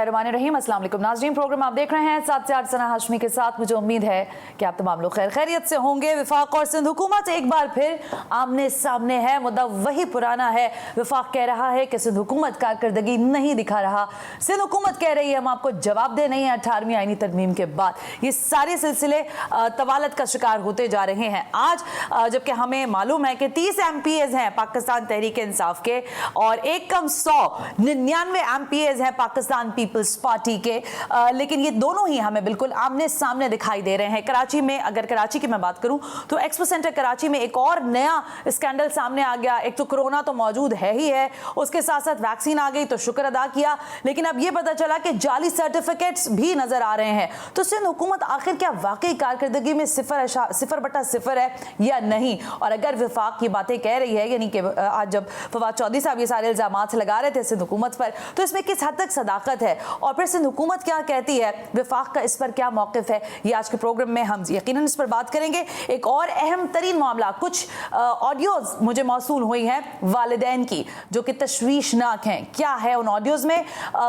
बिस्मिल्लाहिर्रहमानिर्रहीम। अस्सलाम वालेकुम नाज़रीन, प्रोग्राम आप देख रहे हैं 7 से 8 सना हाशमी के साथ। मुझे उम्मीद है कि आप तमाम लोग खैर खैरियत से होंगे। विफाक और सिंध हुकूमत एक बार फिर आमने सामने है। मुद्दा वही पुराना है। विफाक कह रहा है कि सिंध हुकूमत कारकर्दगी नहीं दिखा रहा, सिंध हुकूमत कह रही है हम आपको जवाब दे नहीं है 18वीं आईनी तरमीम के बाद। ये सारे सिलसिले तवालत का शिकार होते जा रहे हैं। आज जबकि हमें मालूम है कि 30 MPs हैं पाकिस्तान तहरीक इंसाफ के और 199 MPs हैं पाकिस्तान पीपल्स पार्टी के, लेकिन ये दोनों ही हमें बिल्कुल आमने सामने दिखाई दे रहे हैं। कराची में, अगर कराची की मैं बात करूं तो एक्सपो सेंटर कराची में एक और नया स्कैंडल सामने आ गया। एक तो कोरोना तो मौजूद है ही है, उसके साथ साथ वैक्सीन आ गई तो शुक्र अदा किया, लेकिन अब ये पता चला कि जाली सर्टिफिकेट्स भी नजर आ रहे हैं। तो सिंध हुकूमत आखिर क्या वाकई कारकर्दगी में 0/0 है या नहीं? और अगर विफाक की बातें कह रही है, यानी कि आज जब फवाद चौधरी साहब ये सारे इल्जामात लगा रहे थे सिंध हुकूमत पर, तो इसमें किस हद तक सदाकत है और फिर सिंध हुकूमत क्या कहती है, विफाक का इस पर क्या मौकिफ है, ये आज के प्रोग्राम में हम यकीनन इस पर बात करेंगे। एक और अहम तरीन मामला, कुछ ऑडियोज मुझे मौसूल हुई हैं वालिदैन की जो कि तशवीशनाक हैं। क्या है उन ऑडियोज में,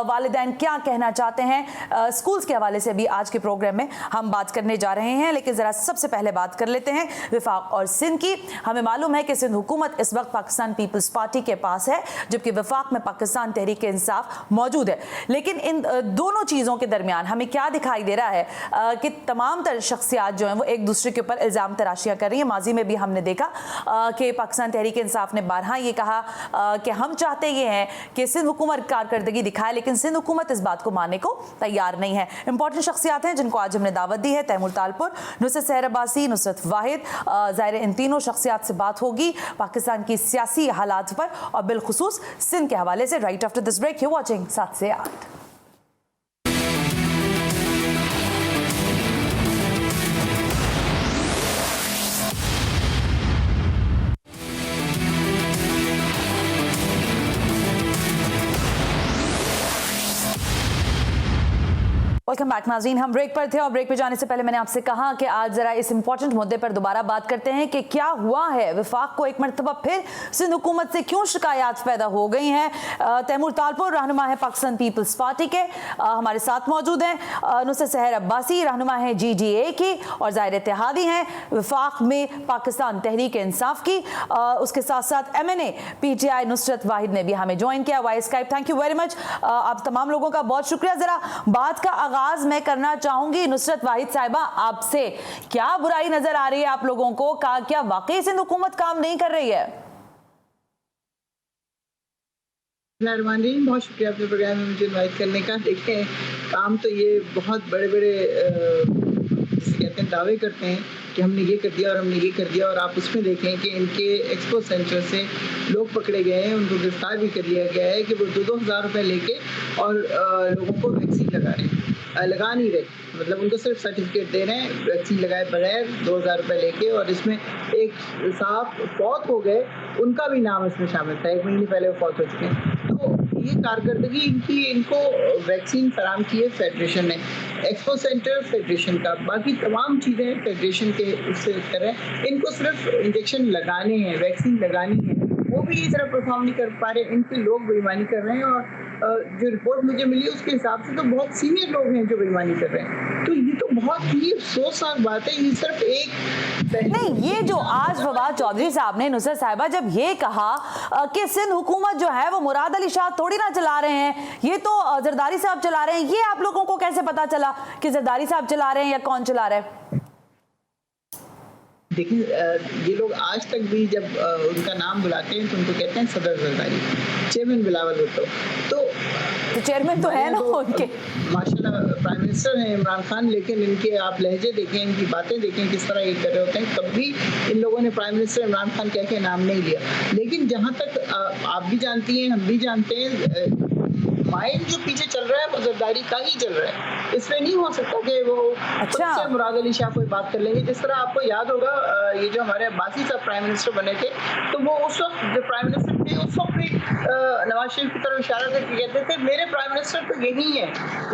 वालिदैन क्या कहना चाहते हैं, स्कूल्स के हवाले से भी आज के प्रोग्राम में हम बात करने जा रहे हैं। लेकिन जरा सबसे पहले बात कर लेते हैं विफाक और सिंध की। हमें मालूम है कि सिंध हुकूमत इस वक्त पाकिस्तान पीपल्स पार्टी के पास है, जबकि विफाक में पाकिस्तान तहरीक इंसाफ मौजूद है। लेकिन इन दोनों चीज़ों के दरमियान हमें क्या दिखाई दे रहा है कि तमाम तर शख्सियात जो हैं वो एक दूसरे के ऊपर इल्ज़ाम तराशियाँ कर रही हैं। माजी में भी हमने देखा कि पाकिस्तान तहरीक इंसाफ ने बारहा ये कहा कि हम चाहते ये हैं कि सिंध हुकूमत कारकर्दगी दिखाए, लेकिन सिंध हुकूमत इस बात को मानने को तैयार नहीं है। इंपॉर्टेंट शख्सियात हैं जिनको आज हमने दावत दी है, तैमूर तालपुर, नुसरत सहर अब्बासी, नुसरत वाहिद, ज़ाहिर इन तीनों शख्सियात से बात होगी पाकिस्तान की सियासी हालात पर और बिलखुसूस सिंध के हवाले से। Right after this break, you watching 7 से 8। वेलकम बैक नाज़रीन, हम ब्रेक पर थे और ब्रेक पे जाने से पहले मैंने आपसे कहा कि आज जरा इस इंपॉर्टेंट मुद्दे पर दोबारा बात करते हैं कि क्या हुआ है, विफाक को एक मरतबा फिर सिंध हुकूमत से क्यों शिकायत पैदा हो गई हैं। तैमूर तालपुर रहनुमा है पाकिस्तान पीपल्स पार्टी के, हमारे साथ मौजूद हैं। नुसरत सहर अब्बासी रहनुमा है GGA की और ज़ाहिर इत्तेहादी हैं विफाक में पाकिस्तान तहरीक इंसाफ की। उसके साथ साथ MNA PTI नुसरत वाहिद ने भी हमें ज्वाइन किया via Skype. Thank you very much, आप तमाम लोगों का बहुत शुक्रिया। जरा बात का आगाज मैं करना चाहूंगी नुसरत वाहिद साहिबा आपसे, क्या बुराई नजर आ रही है आप लोगों को? क्या वाकई सिंध हुकूमत काम नहीं कर रही है? बहुत शुक्रिया अपने प्रोग्राम में मुझे इनवाइट करने का। देखें, काम तो ये बहुत बड़े बड़े जिसे कहते हैं दावे करते हैं कि हमने ये कर दिया और हमने ये कर दिया, और आप उसमें देखें कि इनके एक्सपो सेंटर से लोग पकड़े गए हैं, उनको गिरफ्तार भी कर लिया गया है कि वो 2-2 हज़ार रुपये लेके और लोगों को वैक्सीन लगा रहे हैं, लगा नहीं रहे, मतलब उनको सिर्फ सर्टिफिकेट दे रहे हैं वैक्सीन लगाए बगैर 2,000 रुपये लेके। और इसमें एक साहब फौत हो गए, उनका भी नाम इसमें शामिल था, 1 महीने पहले वो फौत हो चुके हैं। तो ये कारकर्दगी इनकी, इनको वैक्सीन फराम की है फेडरेशन ने, एक्सपो सेंटर फेडरेशन का, बाकी तमाम चीज़ें फेडरेशन के उससे करें, इनको सिर्फ इंजेक्शन लगाने हैं, वैक्सीन लगानी है, वो भी इस तरह परफॉर्म नहीं कर पा रहे। इन पे लोग बेईमानी कर रहे हैं और जो रिपोर्ट मुझे मिली उसके हिसाब से तो बहुत सीनियर लोग हैं जो बेईमानी कर रहे हैं। तो ये तो बहुत ही अफसोसनाक बात है। ये सिर्फ एक नहीं, ये जो आज फवाद चौधरी साहब ने, नुसरत साहिबा, जब ये कहा कि सिंध हुकूमत जो है वो मुराद अली शाह थोड़ी ना चला रहे हैं, ये तो जरदारी साहब चला रहे हैं, ये आप लोगों को कैसे पता चला कि जरदारी साहब चला रहे हैं या कौन चला रहा है? देखिए, ये लोग आज तक भी जब उनका नाम बुलाते हैं तो उनको कहते हैं सदर जरदारी, चेयरमैन बिलावल भुट्टो। तो चेयरमैन तो है ना उनके, माशाल्लाह प्राइम मिनिस्टर हैं इमरान खान, लेकिन इनके आप लहजे देखें, इनकी बातें देखें, किस तरह ये कर रहे होते हैं। तब भी इन लोगों ने प्राइम मिनिस्टर इमरान खान कह के नाम नहीं लिया। लेकिन जहाँ तक आप भी जानती हैं, हम भी जानते हैं, माइंड जो पीछे चल रहा है वो जरदारी का ही चल रहा है। इसमें नहीं हो सकता कि वो सबसे मुराद अली शाह कोई बात कर लेंगे। जिस तरह आपको याद होगा, ये जो हमारे अब्बासी साहब प्राइम मिनिस्टर बने थे, तो वो उस वक्त जो प्राइम मिनिस्टर थे उस वक्त भी नवाज शरीफ की तरफ इशारा करके कहते थे मेरे प्राइम मिनिस्टर तो यही है,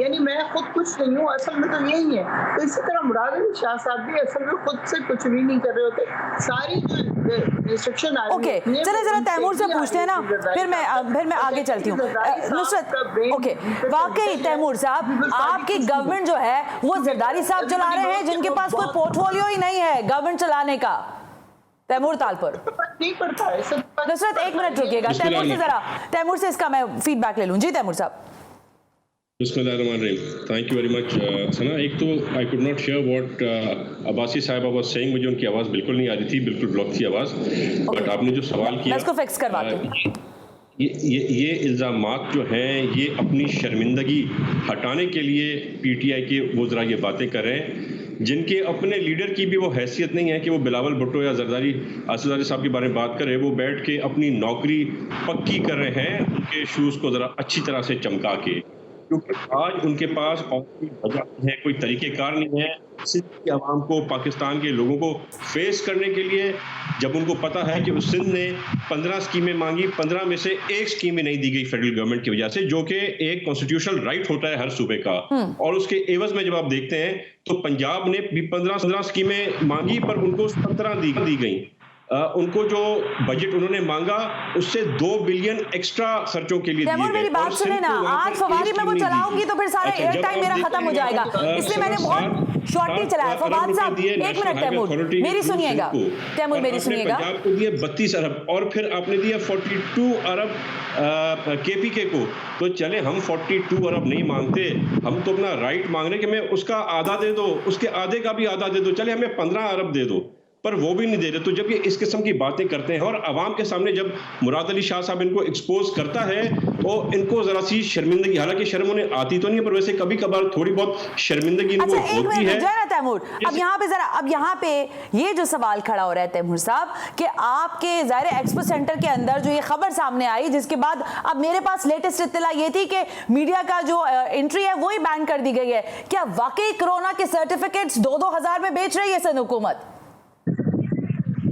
यानी मैं खुद कुछ नहीं हूँ, असल में तो यही है। तो इसी तरह मुराद अली शाह साहब भी असल में खुद से कुछ भी नहीं कर रहे होते। सारी जो इंस्ट्रक्शन आ रही है, चले जरा तैमूर से पूछते हैं ना, फिर मैं आगे चलती हूँ। नुसरत, ओके, वाकई तैमूर साहब, आपकी गवर्नमेंट जो है वो जरदारी साहब चला रहे हैं, जिनके पास कोई पोर्टफोलियो ही नहीं है गवर्नमेंट चलाने का। तैमूर तालपुर, नहीं पड़ता है नुसरत एक मिनट रुकिएगा, तैमूर से इसका मैं फीडबैक ले लूं। जी तैमूर साहब। थैंक यू वेरी मच सना। एक तो I could not here what Abbasi साहिबा वाज सेइंग, मुझे उनकी आवाज़ बिल्कुल नहीं आ रही थी, बिल्कुल ब्लॉक थी आवाज़। बट आपने जो सवाल किया, मैं इसको फिक्स करवाती हूँ। ये इल्ज़ामात जो हैं ये अपनी शर्मिंदगी हटाने के लिए पीटीआई के वो ज़रा ये बातें कर रहे हैं, जिनके अपने लीडर की भी वो हैसियत नहीं है कि वो बिलावल भुट्टो या जरदारी आसिफ ज़रदारी साहब के बारे में बात कर रहे हैं। वो बैठ के अपनी नौकरी पक्की कर रहे हैं, उनके शूज़ को ज़रा अच्छी तरह से चमका के, क्योंकि आज उनके पास और कोई वजह है, कोई तरीक़ेकार नहीं है सिंध की आवाम को, पाकिस्तान के लोगों को फेस करने के लिए। जब उनको पता है कि उस सिंध ने 15 स्कीमें मांगी, 15 में से एक स्कीम भी नहीं दी गई फेडरल गवर्नमेंट की वजह से, जो कि एक कॉन्स्टिट्यूशनल राइट होता है हर सूबे का। और उसके एवज में जब आप देखते हैं तो पंजाब ने भी 15 स्कीमें मांगी, पर उनको 17 दी गई। उनको जो बजट उन्होंने मांगा उससे 2 बिलियन एक्स्ट्रा खर्चों के लिए दिए गए। मेरी बात सुने ना, आज फवादी में वो चलाऊंगी तो फिर सारा एयर टाइम मेरा खत्म हो जाएगा, इसलिए मैंने बहुत शॉर्ट ही चलाया। फवाद साहब एक मिनट, तैमूर मेरी सुनिएगा, तैमूर मेरी सुनिएगा। पंजाब को दिए 32 अरब और फिर आपने दिया 42 अरब केपीके को। तो चले हम 42 अरब नहीं मांगते, हम तो अपना राइट मांग रहे कि हमें उसका आधा दे दो, उसके आधे का भी आधा दे दो, चले हमें 15 अरब दे दो, पर वो भी नहीं दे रहे। तो जब ये इस किस्म की बातें करते हैं और अवाम के सामने जब मुराद अली शाह साहब इनको एक्सपोज करता है तो इनको जरा सी शर्मिंदगी, हालांकि शर्म उन्हें आती तो नहीं है, पर वैसे कभी कभार थोड़ी बहुत शर्मिंदगी इनको होती है। तैमूर, अब यहाँ पे ये जो सवाल खड़ा हो रहा है तैमूर साहब, कि आपके ज़ाहिर एक्सपो सेंटर के अंदर जो ये खबर सामने आई, जिसके बाद अब मेरे पास लेटेस्ट इत्तला ये थी कि मीडिया का जो एंट्री है वो ही बैन कर दी गई है। क्या वाकई कोरोना के सर्टिफिकेट्स 2-2 हजार में बेच रही है सिंध हुकूमत?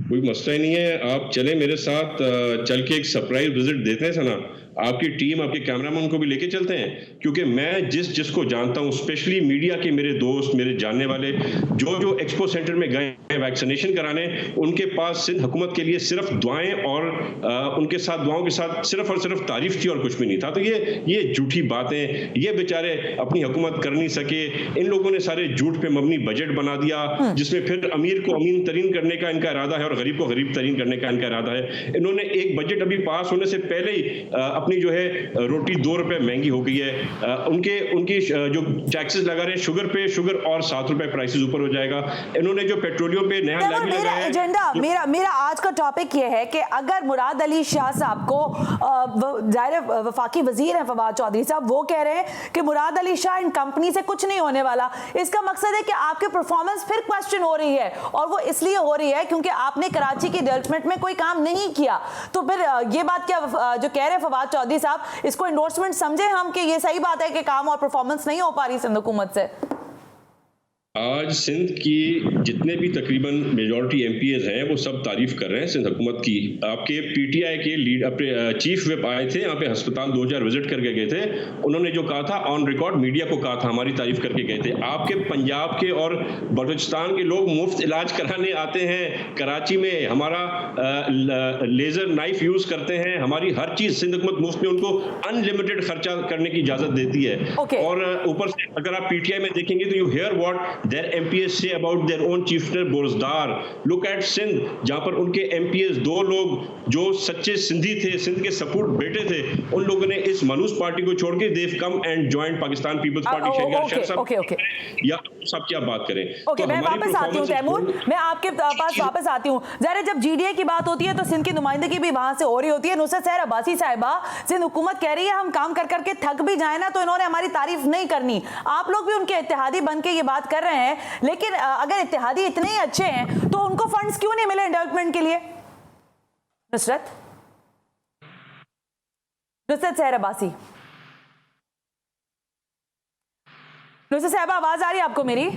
कोई मसला ही नहीं है, आप चले मेरे साथ, चल के एक सरप्राइज विजिट देते हैं सना। आपकी टीम, आपके कैमरामैन को भी लेके चलते हैं, क्योंकि मैं जिसको जानता हूं, स्पेशली मीडिया के मेरे दोस्त, मेरे जानने वाले जो एक्सपो सेंटर में गए हैं वैक्सीनेशन कराने, उनके पास सिंध हुकूमत के लिए सिर्फ दुआएं और उनके साथ दुआओं के साथ सिर्फ और सिर्फ तारीफ थी और कुछ भी नहीं था। तो ये झूठी बातें, ये बेचारे अपनी हुकूमत कर नहीं सके। इन लोगों ने सारे झूठ पे मबनी बजट बना दिया, जिसमें फिर अमीर को अमीन तरीन करने का इनका इरादा है और गरीब को गरीब तरीन करने का इनका इरादा है। इन्होंने एक बजट अभी पास होने से पहले ही अपनी जो है रोटी 2 रुपए महंगी हो गई है। उनकी जो टैक्सेस लगा रहे हैं शुगर पे, शुगर और 7 रुपए प्राइसेस ऊपर हो जाएगा। इन्होंने जो पेट्रोलियम पे नया लैब लगाया है। एजेंडा मेरा आज का टॉपिक ये है कि अगर मुराद अली शाह साहब को, जाहिर वफाकी वजीर है फवाद चौधरी साहब, वो कह रहे हैं कि मुराद अली शाह इन कंपनी से कुछ नहीं होने वाला, इसका मकसद है कि आपकी परफॉर्मेंस फिर क्वेश्चन हो रही है, और वो इसलिए हो रही है क्योंकि आपने कराची की डेवलपमेंट में कोई काम नहीं किया। तो फिर ये बात क्या जो कह रहे हैं फवाद चौधरी साहब, इसको एंडोर्समेंट समझे हम कि ये सही बात है कि काम और परफॉर्मेंस नहीं हो पा रही सिंध हुकूमत से? आज सिंध की जितने भी तकरीबन मेजॉरिटी एमपीएज हैं वो सब तारीफ कर रहे हैं सिंध हुकूमत की। आपके पीटीआई के लीड अपने चीफ विप आए थे यहाँ पे, अस्पताल 2000 विजिट करके गए थे। उन्होंने जो कहा था ऑन रिकॉर्ड मीडिया को कहा था, हमारी तारीफ करके गए थे। आपके पंजाब के और बलूचिस्तान के लोग मुफ्त इलाज कराने आते हैं कराची में, हमारा लेजर नाइफ यूज करते हैं, हमारी हर चीज सिंध हुकूमत मुफ्त में उनको अनलिमिटेड खर्चा करने की इजाजत देती है। और ऊपर से अगर आप पीटीआई में देखेंगे तो you hear what their MPs say about their own chief minister बोरसदार। Look at सिंध, जहां पर उनके MPs 2 लोग जो सच्चे सिंधी थे, सिंध के सपूत बेटे थे, उन लोगों ने इस मनूस पार्टी को छोड़ के they've come and joined Pakistan Peoples Party. या सब क्या बात करें। मैं वापस आती हूँ तैमूर, मैं आपके पास वापस आती हूँ। ज़रा जब जीडीए की बात होती है तो सिंध की नुमाइंदगी भी वहां से हो रही होती है। नुसरत सहर अब्बासी साहिबा, सिंध हुकूमत कह रही है हम काम कर करके थक भी जाए ना तो इन्होंने हमारी तारीफ नहीं करनी। आप लोग भी उनके इत्तेहादी बन के ये बात कर रहे हैं, लेकिन अगर इत्तेहादी इतने ही अच्छे हैं तो उनको फंड्स क्यों नहीं मिले डेवलपमेंट के लिए? नुसरत सहर अब्बासी, नुसरत साहिबा, आवाज आ रही है आपको मेरी?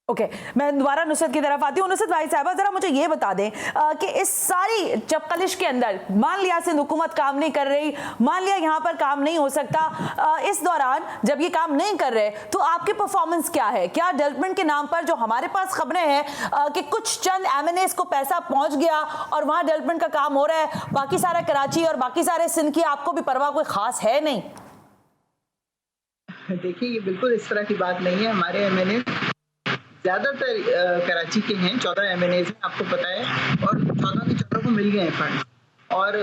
ओके, मैं दोबारा नुसरत की तरफ आती हूँ। नुसरत भाई साहबा, जरा मुझे ये बता दें कि इस सारी चपकलिश के अंदर मान लिया सिंध हुकूमत काम नहीं कर रही, मान लिया यहाँ पर काम नहीं हो सकता, इस दौरान जब ये काम नहीं कर रहे तो आपकी परफॉर्मेंस क्या है? क्या डेवलपमेंट के नाम पर जो हमारे पास खबरें हैं कि कुछ चंद MNAs को पैसा पहुंच गया और वहां डेवलपमेंट का काम हो रहा है, बाकी सारा कराची और बाकी सारे सिंध की आपको भी परवाह कोई खास है नहीं? देखिए, ये बिल्कुल इस तरह की बात नहीं है। हमारे MNA ज्यादातर कराची के हैं, 14 MNAs हैं, आपको पता है, और 14 के 14 को मिल गए हैं फंड, और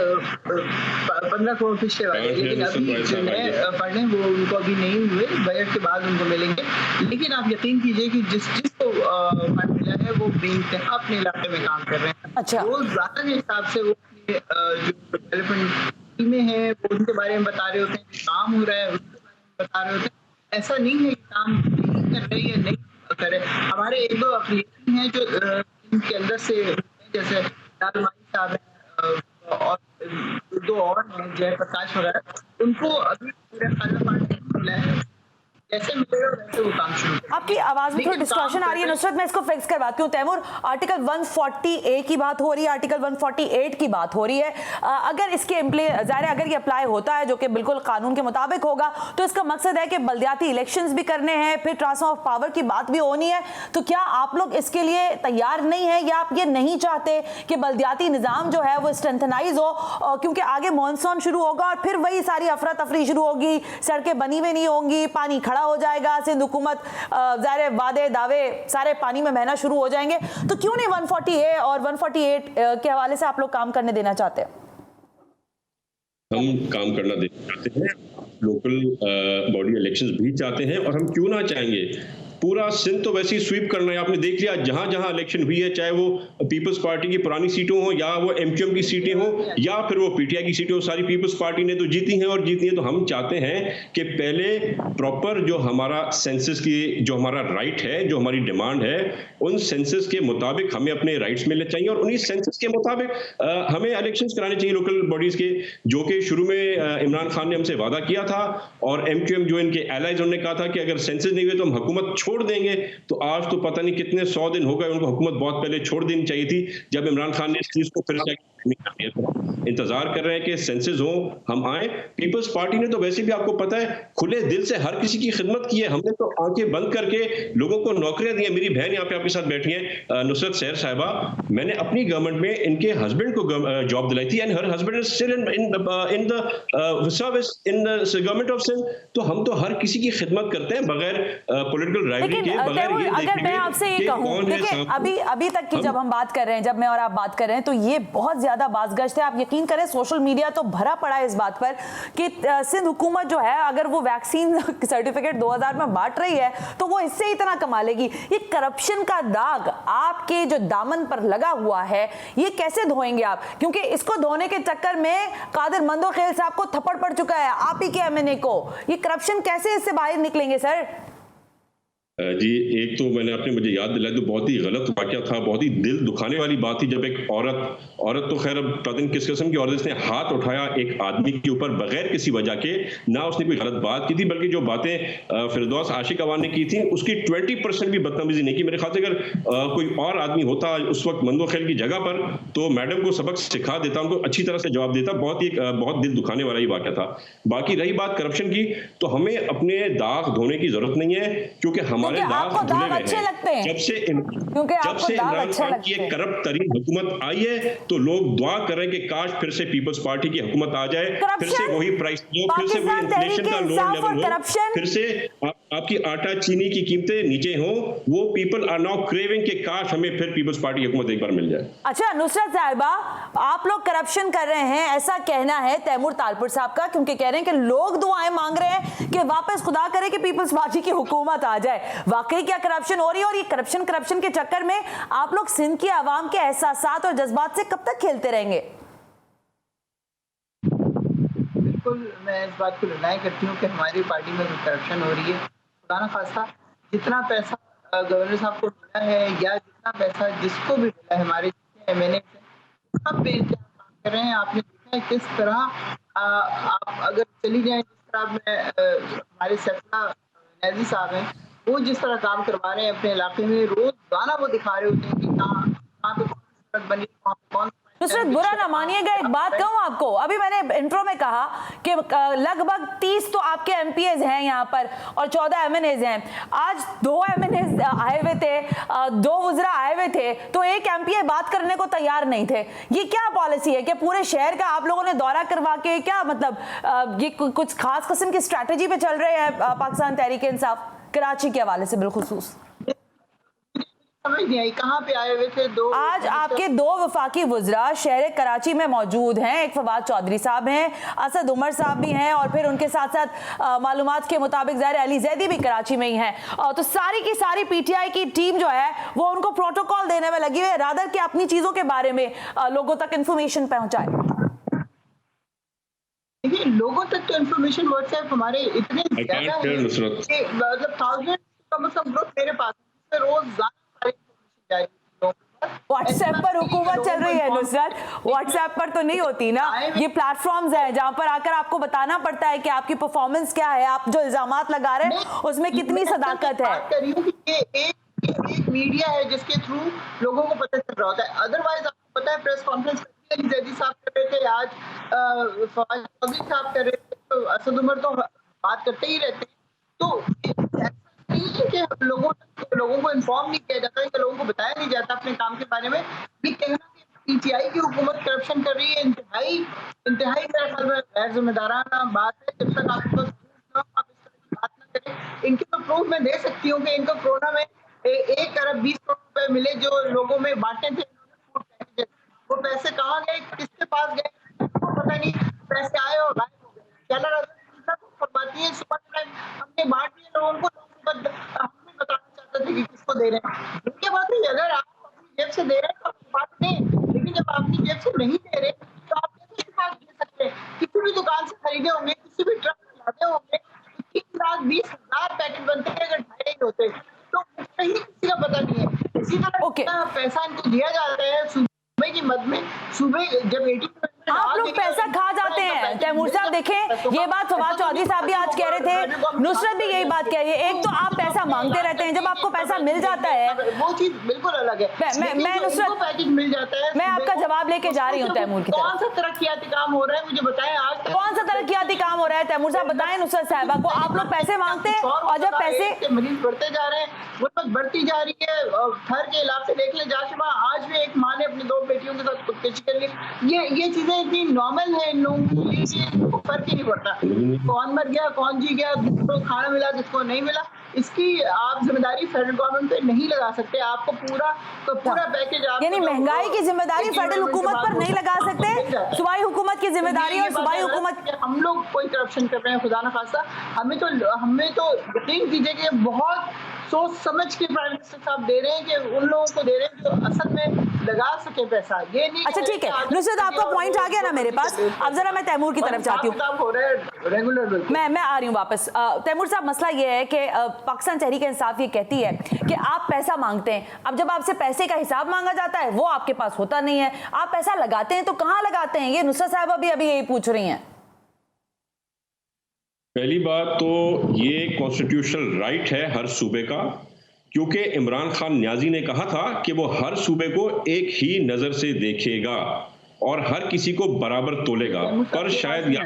15 करोड़ पिछले वाले, लेकिन अभी जो नए फंड हैं वो उनको अभी नहीं हुए, बजट के बाद उनको मिलेंगे। लेकिन आप यकीन कीजिए कि जिसको फंड मिला है वो बेइंतहा अपने इलाके में काम कर रहे हैं। अच्छा, रोजाना के हिसाब से वो जो डेवलपमेंट टीमें हैं वो उनके बारे में बता रहे होते हैं, काम हो रहा है उसके बारे में बता रहे होते हैं। ऐसा नहीं है कि काम नहीं कर रहे या नहीं करे। हमारे एक दो अप्लीकेशन हैं जो इनके अंदर से, जैसे लालमाई साहब हैं और दो और हैं जयप्रकाश वगैरह, उनको अभी पूरा खाना पानी मिला है, जैसे मिलेगा वैसे वो काम शुरू। आपकी आवाज में थोड़ी डिस्टॉर्शन आ रही है नुसरत, मैं इसको फिक्स करवाती हूँ। तैमूर, आर्टिकल 140A की बात हो रही है, आर्टिकल 148 की बात हो रही है। अगर इसके अगर ये अप्लाई होता है, जो कि बिल्कुल कानून के मुताबिक होगा, तो इसका मकसद है कि बल्दियाती इलेक्शंस भी करने हैं, फिर ट्रांसफर ऑफ पावर की बात भी होनी है। तो क्या आप लोग इसके लिए तैयार नहीं है, या आप ये नहीं चाहते कि बल्दियाती निज़ाम जो है वो स्ट्रेंथनाइज हो, क्योंकि आगे मॉनसून शुरू होगा और फिर वही सारी अफरा तफरी शुरू होगी, सड़कें बनी हुई नहीं होंगी, पानी खड़ा हो जाएगा, सिंध हुकूमत ज़ाहिर वादे दावे सारे पानी में बहना शुरू हो जाएंगे। तो क्यों नहीं 140A और 148 के हवाले से आप लोग काम करने देना चाहते हैं? हम काम करना देना चाहते हैं, लोकल बॉडी इलेक्शंस भी चाहते हैं, और हम क्यों ना चाहेंगे। पूरा सिंध तो वैसे ही स्वीप करना है। आपने देख लिया जहां जहां इलेक्शन हुई है, चाहे वो पीपल्स पार्टी की पुरानी सीटों हो, या वो MQM की सीटें हो, या फिर वो PTI की सीटें हो, सारी पीपल्स पार्टी ने तो जीती हैं और जीती हैं। तो हम चाहते हैं कि पहले प्रॉपर जो हमारा सेंसस की जो हमारा राइट है, जो हमारी डिमांड है, उन सेंसस के मुताबिक हमें अपने राइट्स मिलने चाहिए, और उन्हीं सेंसस के मुताबिक हमें इलेक्शंस कराने चाहिए लोकल बॉडीज के, जो कि शुरू में इमरान खान ने हमसे वादा किया था, और MQM जो इनके एलाइज, उन्होंने कहा था कि अगर सेंसस नहीं हुए तो हम हुकूमत छोड़ देंगे। तो आज तो पता नहीं कितने 100 दिन हो गए, उनको हुकूमत बहुत पहले छोड़ देनी चाहिए थी, जब इमरान खान ने इस चीज को फिर से इंतजार कर रहे हैं कि सेंसस हो, हम आए। पीपल्स पार्टी ने तो वैसे भी आपको पता है खुले दिल से हर किसी की खिदमत की है। हमने तो आंखें बंद करके लोगों को नौकरियां दी हैं। मेरी बहन यहाँ पे आपके साथ बैठी है, नुसरत सहर साहिबा, मैंने अपनी गवर्नमेंट में इनके हस्बैंड को जॉब दिलाई थी, and her husband is still in the service in the government of Sindh. तो हम तो हर किसी की खिदमत करते हैं बगैर पॉलिटिकल राइवलरी के, बगैर ये अगर मैं आपसे ये कहूं, देखिए अभी तक की जब हम बात कर रहे हैं, जब मैं और आप बात कर रहे हैं, तो ये बहुत ज्यादा बाज़गश्त है। आप यकीन करें, सोशल मीडिया तो भरा पड़ा है इस बात पर कि सिंध हुकूमत जो है, अगर वो वैक्सीन सर्टिफिकेट 2000 में बांट रही है तो वो इससे इतना कमा लेगी। ये करप्शन का दाग आपके जो दामन पर लगा हुआ है, ये कैसे धोएंगे आप? क्योंकि इसको धोने के चक्कर में कादिर मंदोखेल साहब को थप्पड़ पड़ चुका है, आप ही के MNA को। ये करप्शन कैसे इससे बाहर निकलेंगे सर? जी, एक तो मैंने आपने मुझे याद दिलाया तो बहुत ही गलत वाकया था, बहुत ही दिल दुखाने वाली बात थी, जब एक औरत तो खैर अब पता नहीं किस किस्म की औरत, ने हाथ उठाया एक आदमी के ऊपर बगैर किसी वजह के। ना उसने कोई गलत बात की थी, बल्कि जो बातें फिरदौस आशिक अवान ने की थी उसकी 20% भी बदतमीजी नहीं की। मेरे ख्याल से अगर कोई और आदमी होता उस वक्त मंदोखेल की जगह पर, तो मैडम को सबक सिखा देता, उनको अच्छी तरह से जवाब देता। बहुत दिल दुखाने वाला ही वाकया था। बाकी रही बात करप्शन की, तो हमें अपने दाग धोने की जरूरत नहीं है, क्योंकि हमारे आपको दाग अच्छे लगते हैं, जब से इमरान खान की एक करप्ट तरीन हुकूमत आई है, तो लोग दुआ कर रहे हैं कि काश फिर से पीपल्स पार्टी की हुकूमत आ जाए, फिर से वही प्राइस हो, फिर से वही इन्फ्लेशन का लो लेवल हो, फिर से आपकी आटा चीनी की कीमतें नीचे हो। वो पीपल आर नाउ क्रेविंग कि काश हमें फिर पीपल्स पार्टी की हुकूमत एक बार मिल जाए। अच्छा नुसरत साहिबा, आप लोग करप्शन कर रहे हैं ऐसा कहना है तैमूर तालपुर साहब का, क्योंकि कह रहे हैं कि लोग दुआएं मांग रहे हैं कि वापस खुदा करे कि पीपल्स पार्टी की हुकूमत आ जाए। वाकई क्या करप्शन हो रही है? और ये करप्शन के चक्कर में आप लोग सिंध की आवाम के एहसासात और जज्बात से कब तक खेलते रहेंगे? बिल्कुल, मैं इस बात को डिनाई करती हूँ कि हमारी पार्टी में कोई करप्शन हो रही है। खुदा ना खास्ता, जितना पैसा गवर्नर साहब को मिला है, या जितना पैसा जिसको भी मिला है हमारे MNA से, सब बेइंतहा काम कर रहे हैं। आपने देखा है किस तरह आप अगर चली जाए, जिस तरह में हमारे सैफला नैजी साहब हैं, वो जिस तरह काम करवा रहे हैं अपने इलाके में, रोजाना वो दिखा रहे होते हैं कि कहाँ पे कौन सी सड़क बनी, कहाँ पे कौन नुसरत, बुरा ना मानिएगा, एक बात कहूं आपको, अभी मैंने इंट्रो में कहा कि लगभग 30 तो आपके एमपीएज हैं यहाँ पर और 14 एमएनएज हैं। आज 2 एमएनएज आए हुए थे, 2 वुज़रा आए हुए थे, तो एक एमपीए बात करने को तैयार नहीं थे। ये क्या पॉलिसी है? कि पूरे शहर का आप लोगों ने दौरा करवा के क्या मतलब ये कुछ खास किस्म की स्ट्रैटेजी पे चल रहे हैं पाकिस्तान तहरीक इंसाफ कराची के हवाले से बिलखुसूस? समझ नहीं आई कहाँ पे आए हुए थे 2? आज आपके 2 वफाकी वुज़रा शहर कराची में मौजूद हैं। एक फवाद चौधरी साहब हैं, असद उमर साहब भी हैं और फिर उनके साथ साथ मालूमात के मुताबिक ज़ाहिर अली जैदी भी कराची में ही हैं। तो सारी की सारी पीटीआई की टीम जो है वो उनको प्रोटोकॉल देने में लगी हुई है, रादर कि अपनी चीज़ों के बारे में लोगों तक इंफॉर्मेशन पहुंचाए। देखिए, लोगों तक तो इंफॉर्मेशन व्हाट्सएप हमारे इतने ज्यादा है कि मतलब 1000 कम से कम ग्रुप मेरे पास है, रोज व्हाट्सएप पर हुकूमत चल रही है नुसरत, व्हाट्सएप पर तो नहीं होती ना। ये प्लेटफॉर्म्स हैं जहां पर आकर आपको बताना पड़ता है कि आपकी परफॉर्मेंस क्या है, आप जो इल्जामात लगा रहे हैं उसमें कितनी सदाकत है। एक मीडिया है जिसके थ्रू लोगों को पता चल रहा होता है। अदरवाइज आपको पता है प्रेस कॉन्फ्रेंस अली जैदी साहब कर रहे थे, आज फवाद चौधरी साहब कर रहे थे, तो असद उमर तो बात करते ही रहते हैं। तो नहीं है कि लोगों को इन्फॉर्म नहीं किया जाता है, कि लोगों को बताया नहीं जाता अपने काम के बारे में। भी कहना कि पीटीआई की हुकूमत करप्शन कर रही है, इंतहाई मेरे ख्याल में गैर जिम्मेदाराना बात है। जब तक आपके पास आप इस तरह की बात ना करें। इनके तो प्रूफ मैं दे सकती हूँ कि इनको कोरोना में 1 अरब 20 करोड़ रुपए मिले जो लोगों में बांटे थे। वो पैसे कहाँ गए, किसके पास गए, पता नहीं। पैसे आए और गायब हो गए। फरमाती है सुबह हमने बांट दिए लोगों को, हम बताना चाहते थे कि किसको दे रहे हैं। उनके बाद अगर आप अपनी जेब से दे रहे हैं तो बात नहीं, लेकिन जब आप अपनी जेब से नहीं दे रहे तो आप कैसे बात दे सकते हैं? किसी भी दुकान से खरीदे होंगे, किसी भी ट्रक में लाते होंगे, 3,20,000 पैकेट बनते हैं अगर 2.5 होते, तो कहीं किसी का पता नहीं है। इसी तरह पैसा इनको दिया जाता है सुबह की मद में। सुबह जब 80 आप लोग पैसा खा जाते हैं। तैमूर साहब देखें, ये बात फवाद चौधरी साहब भी आज कह रहे थे, नुसरत भी यही बात कह रही है। एक तो आप पैसा मांगते रहते हैं, जब आपको पैसा मिल जाता है वो चीज बिल्कुल अलग है। मैं नुसरत पैकेज मिल जाता है, मैं आपका जवाब लेके जा रही हूँ तैमूर की तरफ। कौन सा तरक्याती काम हो रहा है मुझे बताएं आज? कौन सा तरक्याती काम हो रहा है तैमूर साहब बताएं नुसरत साहबा को। आप लोग पैसे मांगते हैं और जब पैसे मरीज बढ़ते जा रहे हैं, गुर्बत बढ़ती जा रही है। घर के इलाके देख ले जाशिमा, आज भी एक माँ ने अपनी 2 बेटियों के साथ खुदकुशी कर ली। ये चीजें इतनी नॉर्मल है इन लोगों के लिए, फर्क ही नहीं पड़ता कौन मर गया कौन जी गया, किसको खाना मिला किसको नहीं मिला। इसकी आप जिम्मेदारी फेडरल गवर्नमेंट पे नहीं लगा सकते। आपको पूरा पैकेज आप यानी महंगाई की जिम्मेदारी फेडरल हुकूमत पर नहीं लगा सकते, सूबाई हुकूमत की जिम्मेदारी और सूबाई हुकूमत। हम लोग कोई करप्शन कर रहे हैं खुदा न खास्ता, हमें तो यकीन कीजिए कि बहुत सोच समझ के प्राइम मिनिस्टर साहब दे रहे हैं कि उन लोगों को दे रहे हैं जो असल में लगा सके पैसा। ये नहीं। अच्छा ठीक है नुसरत, आपका पॉइंट आ गया ना मेरे पास। अब जरा मैं तैमूर की तरफ जाती हूँ, मैं आ रही हूँ वापस। तैमूर साहब, मसला ये है कि पाकिस्तान तहरीक इंसाफ ये कहती है कि आप पैसा मांगते हैं, अब जब आपसे पैसे का हिसाब मांगा जाता है वो आपके पास होता नहीं है। आप पैसा लगाते हैं तो कहाँ लगाते हैं? ये नुसरत साहब अभी यही पूछ रही हैं। पहली बात तो ये कॉन्स्टिट्यूशनल राइट है हर सूबे का, क्योंकि इमरान खान न्याजी ने कहा था कि वो हर सूबे को एक ही नजर से देखेगा और हर किसी को बराबर तोलेगा। पर शायद या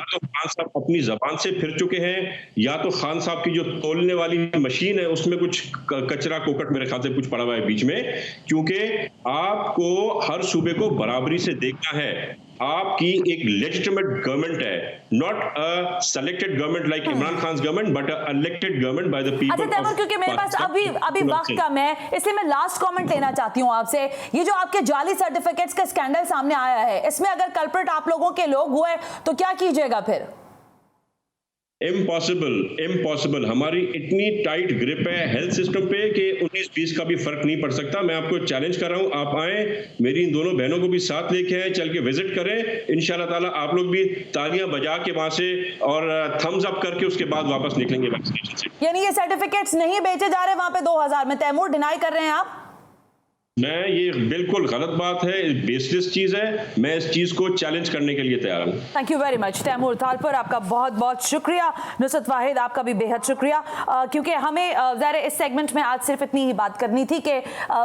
तो खान साहब अपनी जबान से फिर चुके हैं, या तो खान साहब की जो तोलने वाली मशीन है उसमें कुछ कचरा कोकट मेरे ख्याल से कुछ पड़ा हुआ है बीच में। क्योंकि आपको हर सूबे को बराबरी से देखना है। आपकी एक लेजिटिमेट गवर्नमेंट है, not a selected government like Imran Khan government, but a elected government by the people. अच्छा तैमूर, क्योंकि मेरे पास अभी वक्त कम है, इसलिए मैं लास्ट कमेंट लेना चाहती हूँ आपसे। ये जो आपके जाली सर्टिफिकेट्स का स्कैंडल सामने आया है, इसमें अगर कल्प्रिट आप लोगों के लोग हुए तो क्या कीजिएगा फिर? इम्पॉसिबल। हमारी इतनी टाइट ग्रिप है हेल्थ सिस्टम पे कि 19-20 का भी फर्क नहीं पड़ सकता। मैं आपको चैलेंज कर रहा हूं, आप आए, मेरी इन दोनों बहनों को भी साथ लेके आए, चल के विजिट करें। इंशाल्लाह ताला आप लोग भी तालियां बजा के वहां से और थम्स अप करके उसके बाद वापस निकलेंगे वैक्सीनेशन से। यानी ये सर्टिफिकेट्स नहीं बेचे जा रहे वहां पे 2000 में? तैमूर डिनाई कर रहे हैं आप? मैं ये बिल्कुल गलत बात है, बेसलेस चीज़ है। मैं इस चीज़ को चैलेंज करने के लिए तैयार हूँ। Thank you very much Taimur Talpur, आपका बहुत बहुत शुक्रिया। नुसरत वाहिद, आपका भी बेहद शुक्रिया, क्योंकि हमें ज़ाहिर इस सेगमेंट में आज सिर्फ इतनी ही बात करनी थी कि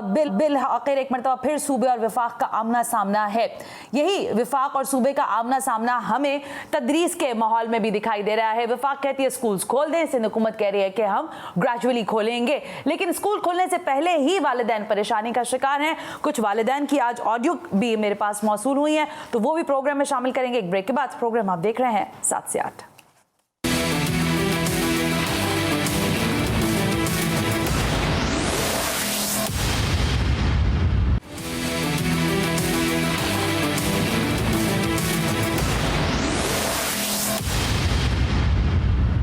बिल आखिर एक मरतबा फिर सूबे और वफाक का आमना सामना है। यही वफाक और सूबे का आमना सामना हमें तदरीस के माहौल में भी दिखाई दे रहा है। वफाक कहती है स्कूल्स खोल दें, सिंध हुकूमत कह रही है कि हम ग्रेजुअली खोलेंगे, लेकिन स्कूल खोलने से पहले ही वालिदैन परेशानी का शिकार हैं। कुछ वालिदैन की आज ऑडियो भी मेरे पास मौसूल हुई है, तो वो भी प्रोग्राम में शामिल करेंगे। एक ब्रेक के बाद प्रोग्राम आप देख रहे हैं 7 से 8।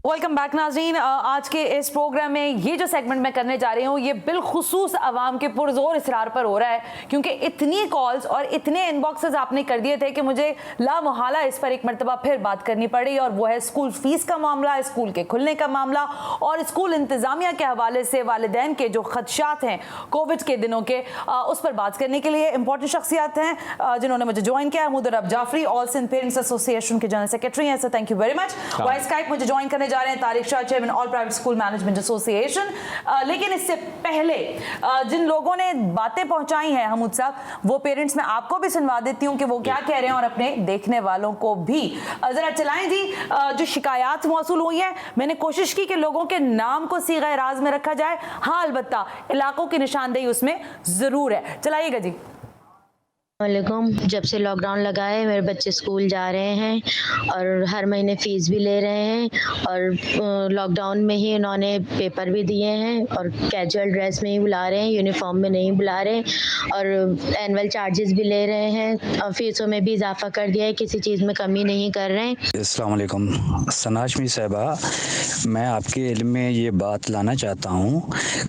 वेलकम बैक नाज़रीन। आज के इस प्रोग्राम में ये जो सेगमेंट मैं करने जा रही हूँ ये बिलखुसूस आवाम के पुरजोर इसरार पर हो रहा है, क्योंकि इतनी कॉल्स और इतने इनबॉक्सेस आपने कर दिए थे कि मुझे लामुहाला इस पर एक मरतबा फिर बात करनी पड़ी, और वो है स्कूल फीस का मामला, स्कूल के खुलने का मामला और स्कूल इंतज़ामिया के हवाले से वालिदैन के जो खदशात हैं कोविड के दिनों के, उस पर बात करने के लिए इंपॉर्टेंट शख्सियात हैं जिन्होंने मुझे ज्वाइन किया। Mudarrab Jafri, all Sindh parents association के जनरल सेक्रेटरी हैं, sir thank you very much. Via Skype मुझे ज्वाइन करने जा रहे हैं Tariq Shah, chairman all private school management association. लेकिन इससे पहले जिन लोगों ने बातें पहुंचाई हैं हमूद साहब, वो पेरेंट्स मैं आपको भी सुनवा देती हूं कि वो क्या कह रहे हैं और अपने देखने वालों को भी जरा चलाएं जी। जो शिकायत मौसूल हुई है, मैंने कोशिश की कि लोगों के नाम को सीगा राज में रखा जाए, हाँ अलबत्ता इलाकों की निशानदेही उसमें जरूर है। चलाइएगा जी। वालेकुम। जब से लॉकडाउन लगा है मेरे बच्चे स्कूल जा रहे हैं और हर महीने फ़ीस भी ले रहे हैं, और लॉकडाउन में ही उन्होंने पेपर भी दिए हैं और कैजुअल ड्रेस में ही बुला रहे हैं, यूनिफॉर्म में नहीं बुला रहे, और एनुअल चार्जेस भी ले रहे हैं और फीसों में भी इजाफा कर दिया है, किसी चीज़ में कमी नहीं कर रहे हैं। अस्सलाम वालेकुम सना हाशमी साहिबा, मैं आपके इल्म में ये बात लाना चाहता हूँ,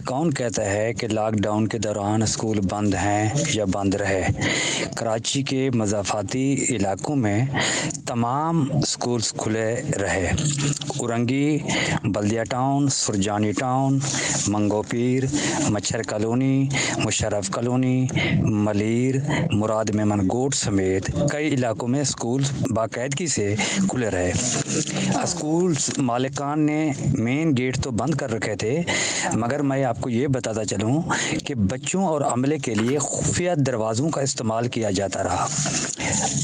कौन कहता है कि लॉकडाउन के दौरान स्कूल बंद हैं या बंद रहे। कराची के मज़ाफ़ाती इलाकों में तमाम स्कूल्स खुले रहे। उरंगी, बल्दिया टाउन, सुरजानी टाउन, मंगोपीर, मच्छर कॉलोनी, मुशर्रफ कॉलोनी, मलीर, मुराद मेमन गोट समेत कई इलाकों में स्कूल बाकायदगी से खुले रहे। स्कूल मालिकान ने मेन गेट तो बंद कर रखे थे, मगर मैं आपको ये बताता चलूँ कि बच्चों और अमले के लिए खुफिया दरवाज़ों का इस्तेमाल किया जाता रहा,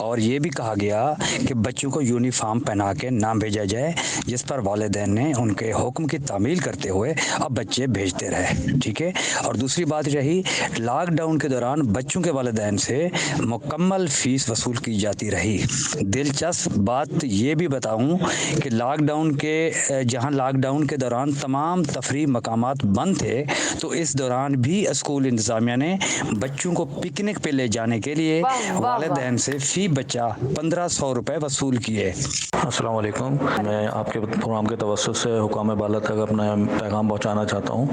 और ये भी कहा गया कि बच्चों को यूनिफॉर्म पहना के ना भेजा जाए, जिस पर वालिदैन ने उनके हुक्म की तामील करते हुए अब बच्चे भेजते रहे। ठीक है। और दूसरी बात रही, लॉकडाउन के दौरान बच्चों के वालिदैन से मुकम्मल फ़ीस वसूल की जाती रही। दिलचस्प बात ये भी बताऊं कि जहां लॉकडाउन के दौरान तमाम तफरीह मकामात बंद थे, तो इस दौरान भी स्कूल इंतज़ामिया ने बच्चों को पिकनिक पे ले जाने के लिए वालिदैन से फ़ी बच्चा 1500 रुपये वसूल किए। अस्सलाम वालेकुम। मैं आपके प्रोग्राम के तवस्सुत से हुकाम बाला तक अपना पैगाम पहुंचाना चाहता हूं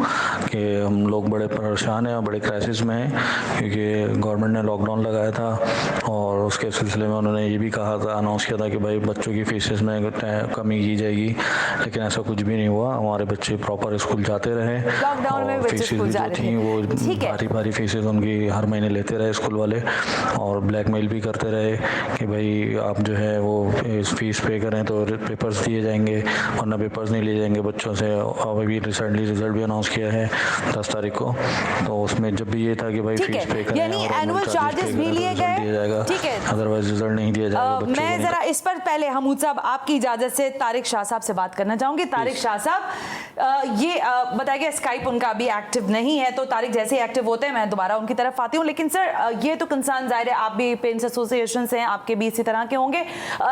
कि हम लोग बड़े परेशान हैं और बड़े क्राइसिस में हैं, क्योंकि गवर्नमेंट ने लॉकडाउन लगाया था और उसके सिलसिले में उन्होंने ये भी कहा था, अनाउंस किया था कि भाई बच्चों की फीसेस में कमी की जाएगी, लेकिन ऐसा कुछ भी नहीं हुआ। हमारे बच्चे प्रॉपर स्कूल जाते रहे और फीसेस भी जो थी वो भारी फीसेस उनकी हर महीने लेते रहे स्कूल वाले, और ब्लैकमेल भी करते रहे कि भाई आप जो है वो फीस पे करें तो पेपर्स दिए जाएंगे, वरना पेपर्स नहीं लिए जाएंगे बच्चों से। और अभी रिसेंटली रिजल्ट भी अनाउंस किया है 10 तारीख को, तो उसमें जब भी ये था कि भाई फीस पे करें यानी एनुअल चार्जेस भी लिए गए, ठीक है, अदरवाइज रिजल्ट नहीं दिया जाएगा। मैं जरा इस पर पहले हमूद साहब आपकी इजाजत से तारिक शाह साहब से बात करना चाहूंगी। तारिक शाह साहब, ये बताइए स्काइप उनका अभी एक्टिव नहीं है, तो तारिक जैसे ही एक्टिव होते हैं मैं दोबारा उनकी तरफ आती हूँ। लेकिन सर ये तो कंसर्न जाहिर है, आप भी पेरेंट्स एसोसिएशन से हैं, आपके भी इसी तरह के होंगे,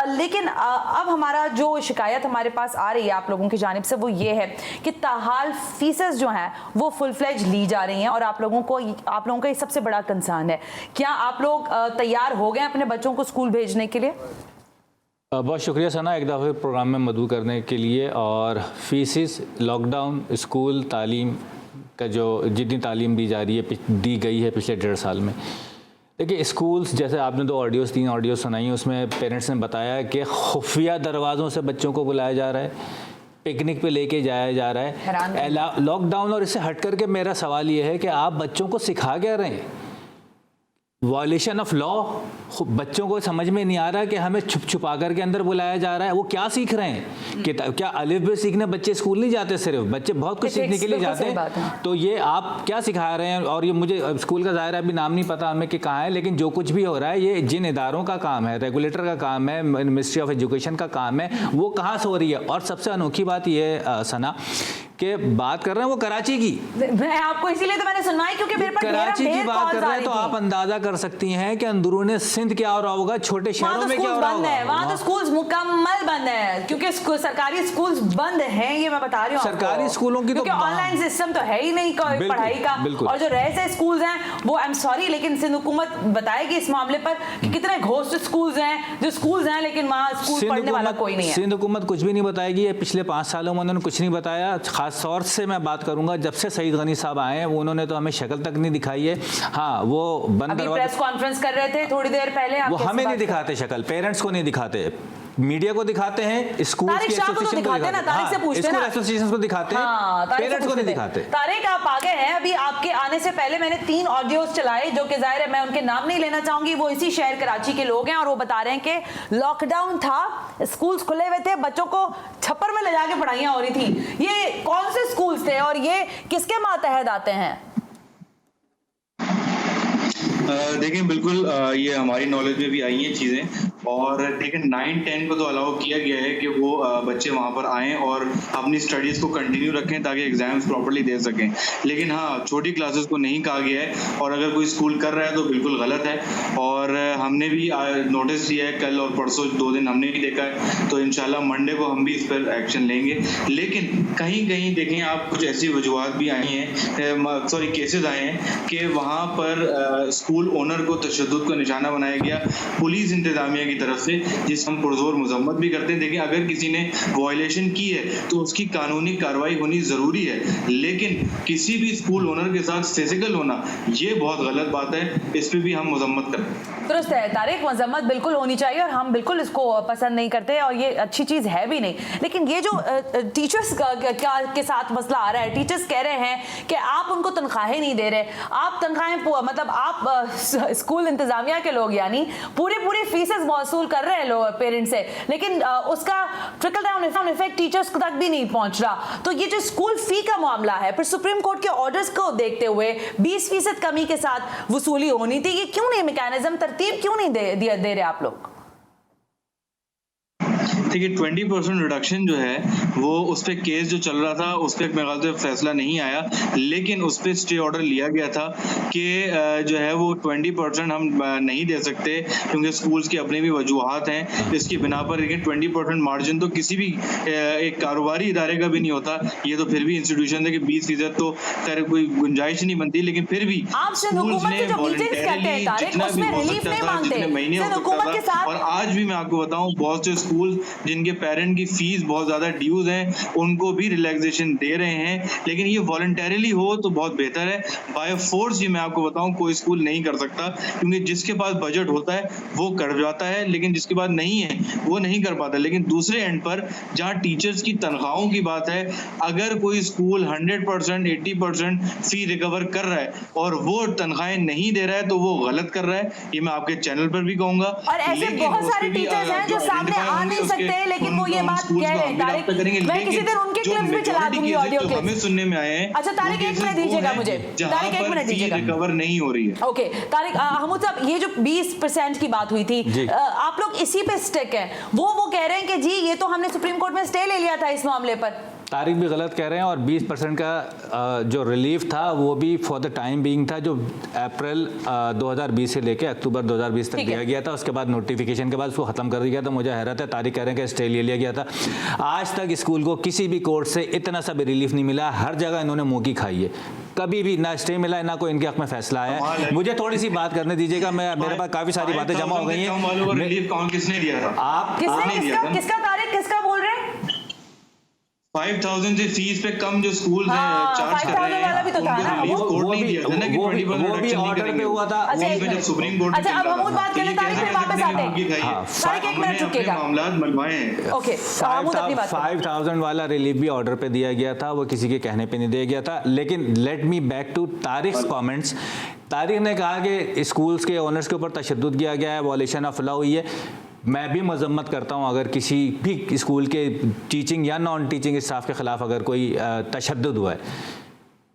लेकिन अब हमारा जो शिकायत हमारे पास आ रही है आप लोगों की जानिब से वो ये है कि ताहाल फीसेस जो हैं वो फुल फ्लेज ली जा रही हैं, और आप लोगों का ये सबसे बड़ा कंसर्न है। क्या आप लोग तैयार हो गए अपने बच्चों को स्कूल भेजने के लिए? बहुत शुक्रिया सना, एक दफ़े प्रोग्राम में मदऊ करने के लिए। और फीसिस, लॉकडाउन, स्कूल तालीम का जो जितनी तालीम दी गई है पिछले 1.5 साल में, देखिए स्कूल्स, जैसे आपने 3 ऑडियोज़ सुनाई, उसमें पेरेंट्स ने बताया कि खुफिया दरवाज़ों से बच्चों को बुलाया जा रहा है, पिकनिक पे लेके जाया जा रहा है लॉकडाउन। और इससे हट करके मेरा सवाल ये है कि आप बच्चों को सिखा क्या रहे हैं? Violation of law. बच्चों को समझ में नहीं आ रहा कि हमें छुप छुपा कर के अंदर बुलाया जा रहा है। वो क्या सीख रहे हैं कि क्या अलिफ बे सीखने बच्चे स्कूल नहीं जाते? सिर्फ बच्चे बहुत कुछ सीखने के लिए जाते हैं। तो ये आप क्या सिखा रहे हैं? और ये मुझे स्कूल का ज़ाहिर अभी नाम नहीं पता हमें कि कहाँ है, लेकिन जो कुछ भी हो रहा है ये जिन इदारों का काम है, रेगुलेटर का काम है, मिनिस्ट्री ऑफ एजुकेशन का काम है, वो कहाँ से हो रही है। और सबसे अनोखी बात ये है सना कि बात कर रहे हैं वो कराची की। मैं आपको इसीलिए तो मैंने सुनवाई, क्योंकि मेरे पास कराची की बात कर रहे हैं तो आप अंदाजा कर सकती हैं कि अंदरूनी सिंध क्या हो रहा होगा, छोटे शहरों में क्या हो रहा होगा। वहाँ तो स्कूल्स मुकम्मल बंद है, क्योंकि सरकारी स्कूल्स बंद हैं, ये मैं बता रही हूँ। सरकारी स्कूलों की तो ऑनलाइन सिस्टम तो है ही नहीं पढ़ाई का। और जो रहे स्कूल्स हैं वो आई एम सॉरी, लेकिन सिंध हुकूमत बताएगी इस मामले पर कि कितने घोस्ट स्कूल्स हैं, जो स्कूल्स हैं लेकिन वहाँ स्कूल पढ़ने वाला कोई नहीं है। सिंध हुकूमत कुछ भी नहीं बताएगी। पिछले 5 सालों में उन्होंने कुछ नहीं बताया। खास तौर से मैं बात करूंगा जब से सईद गनी साहब आए हैं, वो उन्होंने तो हमें शक्ल तक नहीं दिखाई है। हाँ, वो बंद प्रेस कॉन्फ्रेंस कर रहे थे थोड़ी देर पहले, वो हमें नहीं दिखाते शक्ल, पेरेंट्स को नहीं दिखाते, मीडिया को दिखाते हैं, स्कूल की एसोसिएशन को दिखाते हैं, तारिक से पूछते हैं, स्कूल एसोसिएशन को दिखाते हैं, पेरेंट्स को नहीं दिखाते। तारिक आप आ गए हैं, अभी आपके आने से पहले मैंने 3 ऑडियोज चलाए, जो कि जाहिर है मैं उनके नाम नहीं लेना चाहूंगी, वो इसी शहर कराची के लोग हैं और वो बता रहे हैं कि लॉकडाउन था, स्कूल्स खुले हुए थे, बच्चों को छप्पर में ले जाके पढ़ाइयां हो रही थी। ये कौन से स्कूल्स थे और ये किसके मातहत आते हैं? देखिए बिल्कुल ये हमारी नॉलेज में भी आई हैं चीज़ें, और देखिए 9-10 को तो अलाउ किया गया है कि वो बच्चे वहाँ पर आएँ और अपनी स्टडीज़ को कंटिन्यू रखें ताकि एग्जाम्स प्रॉपर्ली दे सकें। लेकिन हाँ, छोटी क्लासेस को नहीं कहा गया है, और अगर कोई स्कूल कर रहा है तो बिल्कुल गलत है। और हमने भी नोटिस दिया है, कल और परसों 2 दिन हमने भी देखा है, तो इंशाल्लाह मंडे को हम भी इस पर एक्शन लेंगे। लेकिन कहीं कहीं देखें आप, कुछ ऐसी वजूहत भी आई हैं, सॉरी केसेस आए हैं कि वहाँ पर स्कूल ओनर को तशद्दुद का निशाना बनाया गया पुलिस इंतजामिया की तरफ से, जिस हम पुरजोर मजम्मत भी करते हैं। देखिए अगर किसी ने वायलेशन की है तो उसकी कानूनी कार्रवाई होनी जरूरी है, लेकिन किसी भी स्कूल ओनर के साथ फिजिकल होना ये बहुत गलत बात है, इस पर भी हम मजम्मत करते हैं। दुरुस्त है तारिक, मजम्मत बिल्कुल होनी चाहिए और हम बिल्कुल इसको पसंद नहीं करते और ये अच्छी चीज़ है भी नहीं। लेकिन ये जो टीचर्स के साथ मसला आ रहा है, टीचर्स कह रहे हैं कि आप उनको तनख्वाहें नहीं दे रहे, आप तनख्वाहें मतलब आप स्कूल इंतजामिया के लोग यानी पूरी फीसेस मौसूल कर रहे हैं लोग पेरेंट्स से, लेकिन उसका ट्रिकल डाउन इफेक्ट टीचर्स तक भी नहीं पहुंच रहा। तो ये जो स्कूल फी का मामला है, फिर सुप्रीम कोर्ट के ऑर्डर्स को देखते हुए 20% कमी के साथ वसूली होनी थी, ये क्यों नहीं मैकेनिज्म तरतीब क्यों नहीं दे रहे आप लोग? देखिए 20% रिडक्शन जो है वो उस पर केस जो चल रहा था उस पर मेरे ख्याल से फैसला नहीं आया, लेकिन उस पर स्टे ऑर्डर लिया गया था कि जो है वो 20% हम नहीं दे सकते क्योंकि स्कूल्स की अपनी भी वजूहात हैं। इसकी बिना पर लेकिन 20% मार्जिन तो किसी भी एक कारोबारी इदारे का भी नहीं होता। ये तो फिर भी इंस्टीट्यूशन है कि 20% तो खैर कोई गुंजाइश नहीं बनती, लेकिन फिर भी स्कूल्स ने वॉलंटरली जितना भी हो सकता था, जितने महीने हो सकता था। और आज भी मैं आपको बताऊं, बहुत से स्कूल जिनके पेरेंट की फीस बहुत ज्यादा ड्यूज हैं उनको भी रिलैक्सेशन दे रहे हैं, लेकिन ये वॉलंटरीली हो तो बहुत बेहतर है। बाय फोर्स ये मैं आपको बताऊं कोई स्कूल नहीं कर सकता, क्योंकि जिसके पास बजट होता है वो कर जाता है, लेकिन जिसके पास नहीं है वो नहीं कर पाता। लेकिन दूसरे एंड पर जहाँ टीचर्स की तनख्वाहों की बात है, अगर कोई स्कूल 100% 80% फी रिकवर कर रहा है और वो तनख्वाहें नहीं दे रहा है तो वो गलत कर रहा है। ये मैं आपके चैनल पर भी कहूंगा। और ऐसे बहुत सारे टीचर्स हैं जो सामने आ नहीं सकते, लेकिन वो ये बात कह रहे हैं। तारिक, मैं किसी दिन उनके क्लिप्स भी चला दूंगी, ऑडियो क्लिप्स हमें सुनने में आए हैं। अच्छा तारिक, 1 मिनट दीजिएगा मुझे, तारिक 1 मिनट दीजिएगा। रिकवर नहीं हो रही है। ओके तारिक, हमूद साहब, ये जो 20% की बात हुई थी, आप लोग इसी पे स्टिक हैं। वो कह रहे हैं कि जी ये तो हमने सुप्रीम कोर्ट में स्टे ले लिया था इस मामले पर। तारिक भी गलत कह रहे हैं, और 20% का जो रिलीफ था वो भी फॉर द टाइम बीइंग था, जो अप्रैल 2020 से लेके अक्टूबर 2020 तक दिया गया था। उसके बाद नोटिफिकेशन के बाद उसको ख़त्म कर दिया गया था। मुझे हैरत है, तारिक कह रहे हैं कि स्टे ले लिया गया था। आज तक स्कूल को किसी भी कोर्ट से इतना सा भी रिलीफ नहीं मिला। हर जगह इन्होंने मुँह की खाई है, कभी भी ना स्टे मिला है ना कोई इनके हक में फैसला आया है। मुझे थोड़ी सी बात करने दीजिएगा, मेरे पास काफ़ी सारी बातें जमा हो गई हैं। किसने दिया था? आप किसका तारिक, किसका बोल रहे हैं? 5,000 से फीस पे कम जो स्कूल हाँ, हैं चार्ज कर रहे 5,000 वाला भी तो था ना, रिलीफ कोर्ट नहीं दिया था ना कि 20% वो भी रिडक्शन नहीं ऑर्डर पे करेंगे। हुआ था। अच्छा, वहीं पे जब सुप्रीम कोर्ट अच्छा, अब महमूद बात करें, तारिक फिर वापस आते हैं। हाँ, तारिक एक मिनट रुकिएगा। मामला मनवाए हैं। ओके, महमूद अपनी बात करें। 5,000 वाला रिलीफ भी ऑर्डर पे दिया गया था, वो किसी के कहने पे नहीं दिया गया था। लेकिन let me back to Tariq comments. Tariq ने कहा कि स्कूल्स के ओनर्स के ऊपर तशद्दुद किया गया है, वॉलेशन ऑफ लॉ हुई है। मैं भी मजम्मत करता हूँ अगर किसी भी स्कूल के टीचिंग या नॉन टीचिंग स्टाफ के ख़िलाफ़ अगर कोई तशद्दुद हुआ है।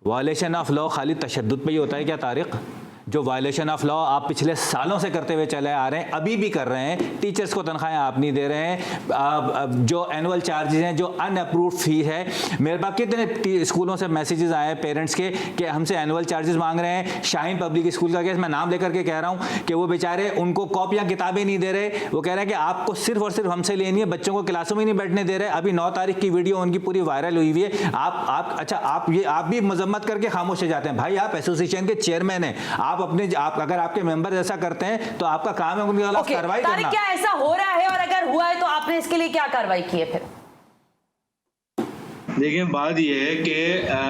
वायलेशन ऑफ लॉ खाली तशद्दुद पे ही होता है क्या तारिक? जो वायलेशन ऑफ लॉ आप पिछले सालों से करते हुए चले आ रहे हैं, अभी भी कर रहे हैं। टीचर्स को तनख्वाहें आप नहीं दे रहे हैं, जो एनुअल चार्जेस हैं, जो अनअप्रूव्ड फी है। मेरे पास कितने स्कूलों से मैसेजेस आए हैं पेरेंट्स के कि हमसे एनुअल चार्जेस मांग रहे हैं। शाहीन पब्लिक स्कूल का केस मैं नाम लेकर के कह रहा हूँ कि वो बेचारे उनको कॉपियाँ किताबें नहीं दे रहे। वो कह रहे हैं कि आपको सिर्फ और सिर्फ हमसे लेनी है, बच्चों को क्लासों में नहीं बैठने दे रहे। अभी 9 तारीख की वीडियो उनकी पूरी वायरल हुई हुई है। आप भी मजम्मत करके खामोश हो जाते हैं। भाई आप एसोसिएशन के चेयरमैन हैं, आप अगर आपके मेंबर ऐसा करते हैं तो आपका काम है उनके खिलाफ कार्रवाई करना। क्या ऐसा हो रहा है, और अगर हुआ है तो आपने इसके लिए क्या कार्रवाई की है फिर? देखिए, बात ये है कि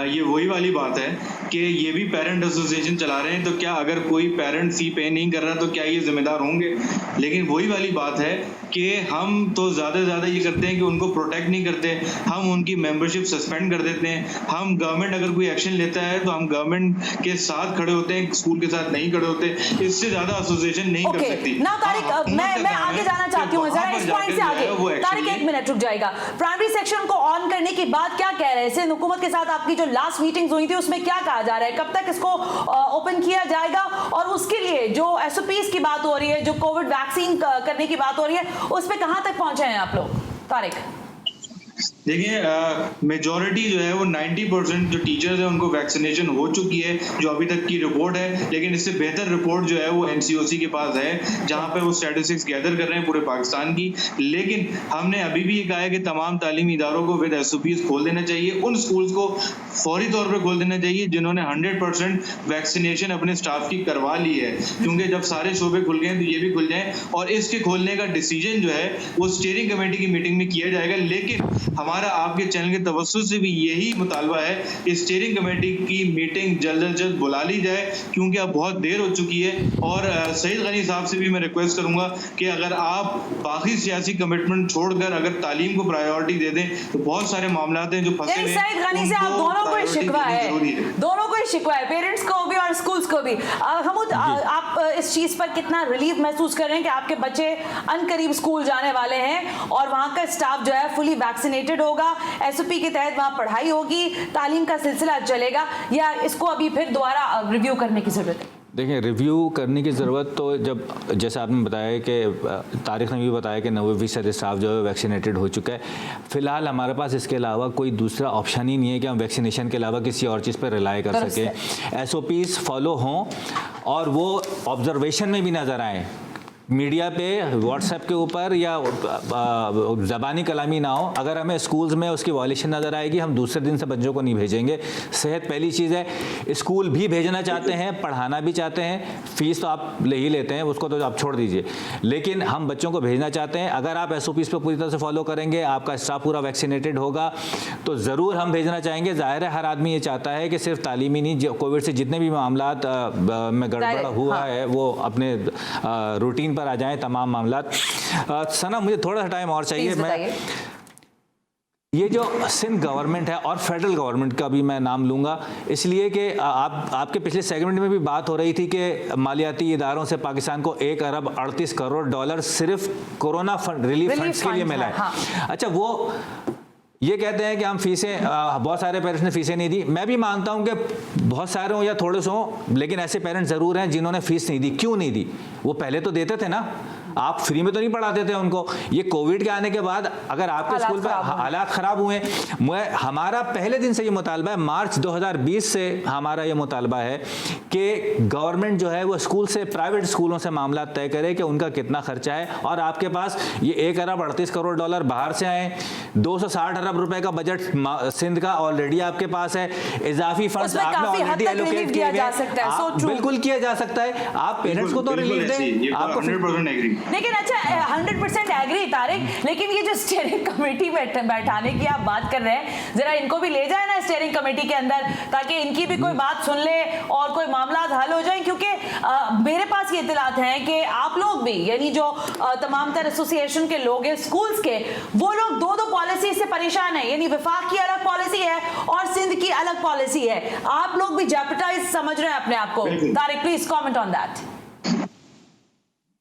ये वही वाली बात है कि ये भी पेरेंट एसोसिएशन चला रहे हैं, तो क्या अगर कोई पेरेंट फी पे नहीं कर रहा तो क्या ये जिम्मेदार होंगे? लेकिन वही वाली बात है कि हम तो ज़्यादा से ज़्यादा ये करते हैं कि उनको प्रोटेक्ट नहीं करते, हम उनकी मेंबरशिप सस्पेंड कर देते हैं। हम गवर्नमेंट अगर कोई एक्शन लेता है तो हम गवर्नमेंट के साथ खड़े होते हैं, स्कूल के साथ नहीं खड़े होते। इससे ज़्यादा एसोसिएशन नहीं कर सकती। ना तारिक, मैं आगे जाना चाहती हूँ जरा इस पॉइंट से आगे। तारिक एक मिनट रुक जाएगा। प्राइमरी सेक्शन को ऑन करने की बात क्या कह रहे हैं? सिंध हुकूमत के साथ आपकी जो लास्ट मीटिंग्स हुई थी उसमें क्या कहा जा रहा है? कब तक इसको ओपन किया जाएगा? और उसके लिए जो SOPs की बात हो रही है, जो कोविड वैक्सीन करने की बात हो रही है, उस पे कहां तक पहुंचे हैं आप लोग? तारिक, देखिए, मेजॉरिटी जो है वो 90% जो टीचर्स हैं उनको वैक्सीनेशन हो चुकी है, जो अभी तक की रिपोर्ट है। लेकिन इससे बेहतर रिपोर्ट जो है वो NCOC के पास है, जहां पे वो स्टैटिस्टिक्स गैदर कर रहे हैं पूरे पाकिस्तान की। लेकिन हमने अभी भी ये कहा है कि तमाम तालीमी इदारों को विद SOPs खोल देना चाहिए। उन स्कूल्स को फौरी तौर पर खोल देना चाहिए जिन्होंने 100% वैक्सीनेशन अपने स्टाफ की करवा ली है, क्योंकि जब सारे शोबे खुल गए तो ये भी खुल जाए। और इसके खोलने का डिसीजन जो है वो स्टीयरिंग कमेटी की मीटिंग में किया जाएगा। लेकिन हमारा आपके चैनल के तवज्जुह से भी यही मुतालबा है, इस स्टीयरिंग कमेटी की मीटिंग जल्द से जल्द बुला ली जाए, क्योंकि अब बहुत देर हो चुकी है। और सईद गनी साहब से भी मैं रिक्वेस्ट करूंगा कि अगर आप बाकी सियासी कमिटमेंट छोड़कर अगर तालीम को प्रायोरिटी दे दें तो बहुत सारे मामला हैं जो फंसे हुए हैं। सईद गनी से आप दोनों को ही शिकवा है, पेरेंट्स को भी और स्कूल्स को भी। महमूद, आप इस चीज पर कितना रिलीफ महसूस कर रहे हैं कि आपके बच्चे अनकरीब स्कूल जाने वाले हैं और वहां का स्टाफ जो है फुली वैक्सीनेटेड होगा, SOP के तहत वहां पढ़ाई होगी, तालीम का सिलसिला चलेगा, या इसको अभी फिर दोबारा रिव्यू करने की जरूरत है? देखिए, रिव्यू करने की ज़रूरत तो जब जैसे आपने बताया कि तारिक ने भी बताया कि 90% स्टाफ जो है वैक्सीनेटेड हो चुका है। फ़िलहाल हमारे पास इसके अलावा कोई दूसरा ऑप्शन ही नहीं है कि हम वैक्सीनेशन के अलावा किसी और चीज़ पर रिलाई कर सकें। SOPs फॉलो हों और वो ऑब्जर्वेशन में भी नज़र आएँ, मीडिया पे व्हाट्सएप के ऊपर या ज़बानी कलामी ना हो। अगर हमें स्कूल्स में उसकी वॉयलेशन नज़र आएगी, हम दूसरे दिन से बच्चों को नहीं भेजेंगे। सेहत पहली चीज़ है। स्कूल भी भेजना चाहते हैं, पढ़ाना भी चाहते हैं, फ़ीस तो आप ले ही लेते हैं, उसको तो आप छोड़ दीजिए, लेकिन हम बच्चों को भेजना चाहते हैं। अगर आप SOPs पे पूरी तरह से फॉलो करेंगे, आपका स्टाफ पूरा वैक्सीनेटेड होगा तो ज़रूर हम भेजना चाहेंगे। ज़ाहिर है हर आदमी ये चाहता है कि सिर्फ तालीमी नहीं, कोविड से जितने भी मामला में गड़बड़ हुआ है वो अपने रूटीन आ जाएं तमाम मामला। सना, मुझे थोड़ा सा टाइम और चाहिए। मैं ये जो सिंध गवर्नमेंट है और फेडरल गवर्नमेंट का भी मैं नाम लूँगा, इसलिए कि आपके पिछले सेगमेंट में भी बात हो रही थी कि मालियाती इदारों से पाकिस्तान को 1 अरब 38 करोड़ डॉलर सिर्फ कोरोना रिलीफ फंड्स के लिए मिला है। हाँ। अच्छा, वो ये कहते हैं कि हम फीसें, बहुत सारे पेरेंट्स ने फीसें नहीं दी। मैं भी मानता हूं कि बहुत सारे हों या थोड़े से हों, लेकिन ऐसे पेरेंट्स ज़रूर हैं जिन्होंने फीस नहीं दी। क्यों नहीं दी? वो पहले तो देते थे ना, आप फ्री में तो नहीं पढ़ाते थे उनको। ये कोविड के आने के बाद अगर आपके स्कूल पर हालात ख़राब हुए, हमारा पहले दिन से ये मुतालबा है, मार्च 2020 से हमारा ये मुतालबा है कि गवर्नमेंट जो है वो स्कूल से, प्राइवेट स्कूलों से मामला तय करे कि उनका कितना खर्चा है। और आपके पास ये 1 अरब 38 करोड़ डॉलर बाहर से आए, 260 अरब रुपए का बजट सिंध का ऑलरेडी आपके पास है, इजाफी फंड्स आपने ऑलरेडी एलोकेट किए हुए हैं, बिल्कुल किया जा सकता है। आप पेरेंट्स को तो रिलीफ दें। आपको लेकिन अच्छा 100% एग्री तारिक, लेकिन ये जो स्टीयरिंग कमेटी बैठाने की आप बात कर रहे हैं, जरा इनको भी ले जाए ना स्टीयरिंग कमेटी के अंदर, ताकि इनकी भी कोई बात सुन ले और कोई मामला हल हो जाए। क्योंकि मेरे पास ये इत्तलात हैं कि आप लोग भी, यानी जो तमाम तर एसोसिएशन के लोग हैं स्कूल्स के, वो लोग दो पॉलिसी से परेशान है, यानी विफाक की अलग पॉलिसी है और सिंध की अलग पॉलिसी है। आप लोग भी जेपटाइज समझ रहे हैं अपने आप को। Tariq please comment on that.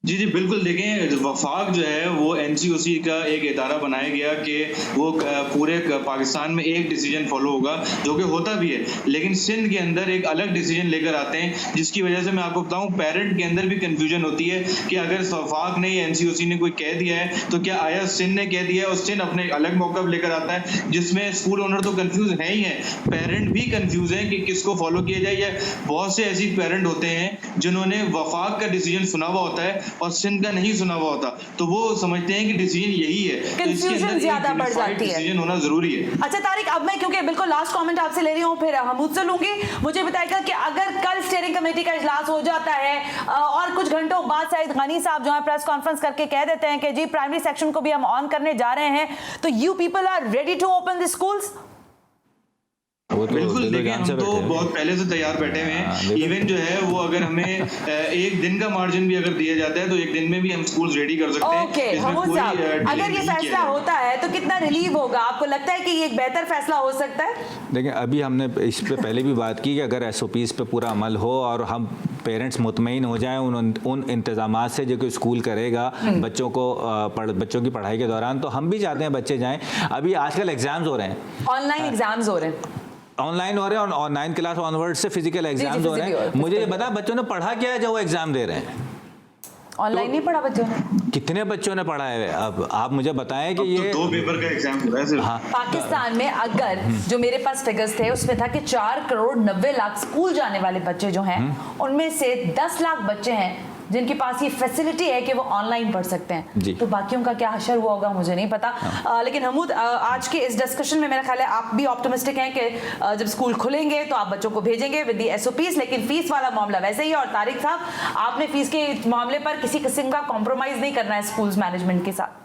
जी बिल्कुल, देखें वफाक जो है वो एनसीओसी का एक इदारा बनाया गया कि वो पूरे पाकिस्तान में एक डिसीजन फॉलो होगा, जो कि होता भी है, लेकिन सिंध के अंदर एक अलग डिसीजन लेकर आते हैं, जिसकी वजह से मैं आपको बताऊं पेरेंट के अंदर भी कंफ्यूजन होती है कि अगर वफाक ने या एनसीओसी ने कोई कह दिया है तो क्या आया सिंध ने कह दिया है, और सिंध अपने अलग मौका लेकर आता है, जिसमें स्कूल ओनर तो कंफ्यूज है ही है, पेरेंट भी कंफ्यूज है कि किसको फॉलो किया जाए। या बहुत से ऐसी पेरेंट होते हैं जिन्होंने वफाक का डिसीजन सुना हुआ होता है और सिंध का नहीं सुना हुआ होता, तो वो समझते हैं कि डिसीजन यही है, कंफ्यूजन ज्यादा बढ़ जाती है, डिसीजन होना जरूरी है। अच्छा तारिक, अब मैं क्योंकि बिल्कुल लास्ट कमेंट आपसे ले रही हूँ, फिर हमूद से लूंगी। मुझे बताएगा कि अगर कल स्टीयरिंग कमेटी का इजलास हो जाता है और कुछ घंटों बाद सईद गनी साहब जो है प्रेस कॉन्फ्रेंस करके कह देते हैं कि जी प्राइमरी सेक्शन को भी हम ऑन करने जा रहे हैं, तो you people are ready to open the schools? बिल्कुल, देखिए हम तो बहुत पहले से तैयार बैठे हुए हैं। इवन जो है वो अगर हमें एक दिन का मार्जिन भी अगर दिया जाता है तो एक दिन में भी हम स्कूल्स रेडी कर सकते हैं। ओके हमूद साहब, अगर ये फैसला होता है तो कितना रिलीव होगा? आपको लगता है कि ये एक बेहतर फैसला हो सकता है? देखिए, अभी हमने इस पे पहले भी बात की कि अगर एसओपीज़ पे पूरा अमल हो और हम पेरेंट्स मुतमईन हो जाएं उन इंतजामात से जो कि स्कूल करेगा बच्चों की पढ़ाई के दौरान, तो हम भी चाहते हैं बच्चे जाएं। अभी आजकल एग्जाम्स हो रहे हैं, ऑनलाइन एग्जाम्स हो रहे हैं, ऑनलाइन हो रहे हैं और 9th क्लास ऑनवर्ड से फिजिकल एग्जाम्स हो रहे हैं। मुझे ये बता बच्चों ने पढ़ा क्या है जब वो एग्जाम दे रहे हैं? ऑनलाइन नहीं पढ़ा बच्चों ने? कितने बच्चों ने पढ़ा है? अब आप मुझे बताएं कि ये तो 2 पेपर का एग्जाम हो रहा है सिर्फ। हाँ, पाकिस्तान में अगर जो मेरे पास फिगर्स थे उसमें था कि 4 करोड़ 90 लाख स्कूल जाने वाले बच्चे जो हैं, उनमें से 10 लाख बच्चे हैं जिनके पास ये फैसिलिटी है कि वो ऑनलाइन पढ़ सकते हैं। तो बाकियों का क्या हशर हुआ होगा मुझे नहीं पता। लेकिन हमूद, आज के इस डिस्कशन में मेरा ख्याल है आप भी ऑप्टिमिस्टिक हैं कि जब स्कूल खुलेंगे तो आप बच्चों को भेजेंगे विद दी एसओपीज, लेकिन फीस वाला मामला वैसे ही है। और तारिक साहब, आपने फीस के मामले पर किसी किस्म का कॉम्प्रोमाइज नहीं करना है स्कूल्स मैनेजमेंट के साथ।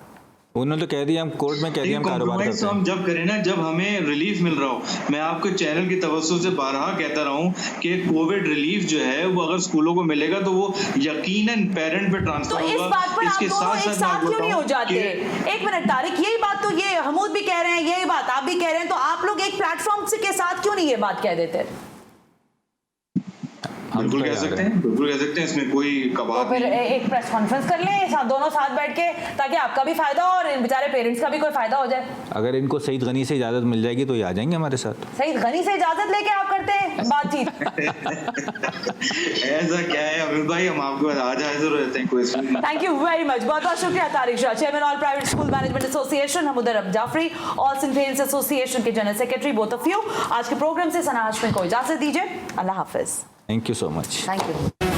उन्होंने तो कह दिया, हम कोर्ट में कह दिया हम कारोबार करते हैं। हम जब करें ना, जब हमें रिलीफ मिल रहा हो। मैं आपको चैनल की तवज्जो से बारहा कहता रहा हूं कि कोविड रिलीफ जो है वो अगर स्कूलों को मिलेगा तो वो यकीनन पेरेंट पे ट्रांसफर होगा। तो इस बात पर आप दोनों एक साथ क्यों नहीं हो जाते? एक मिनट तारिक, यही बात तो ये हमूद भी कह रहे हैं, यही बात आप भी कह रहे हैं, तो आप लोग एक प्लेटफॉर्म के साथ क्यों नहीं ये बात कह देते? बिल्कुल कह सकते हैं, बिल्कुल कह सकते हैं, इसमें कोई कबात तो फिर एक प्रेस कॉन्फ्रेंस कर लें दोनों साथ बैठ के, ताकि आपका भी फायदा हो और बेचारे पेरेंट्स का भी कोई फायदा हो जाए। अगर इनको सईद गनी से इजाजत मिल जाएगी तो ये आ जाएंगे हमारे साथ। सईद गनी से इजाजत लेके आप करते हैं बातचीत? ऐसा क्या है अमित भाई, हम आपको आज हाजिर रहते हैं, कोई थैंक यू वेरी मच, बहुत बहुत शुक्रिया Tariq Shah, chairman all private school management association, Hamood Arab Jafri, all Sindh parents association के general secretary, both of you. आज के प्रोग्राम से सना हाशमी को इजाजत दीजिए, अल्लाह हाफिज। Thank you so much. Thank you.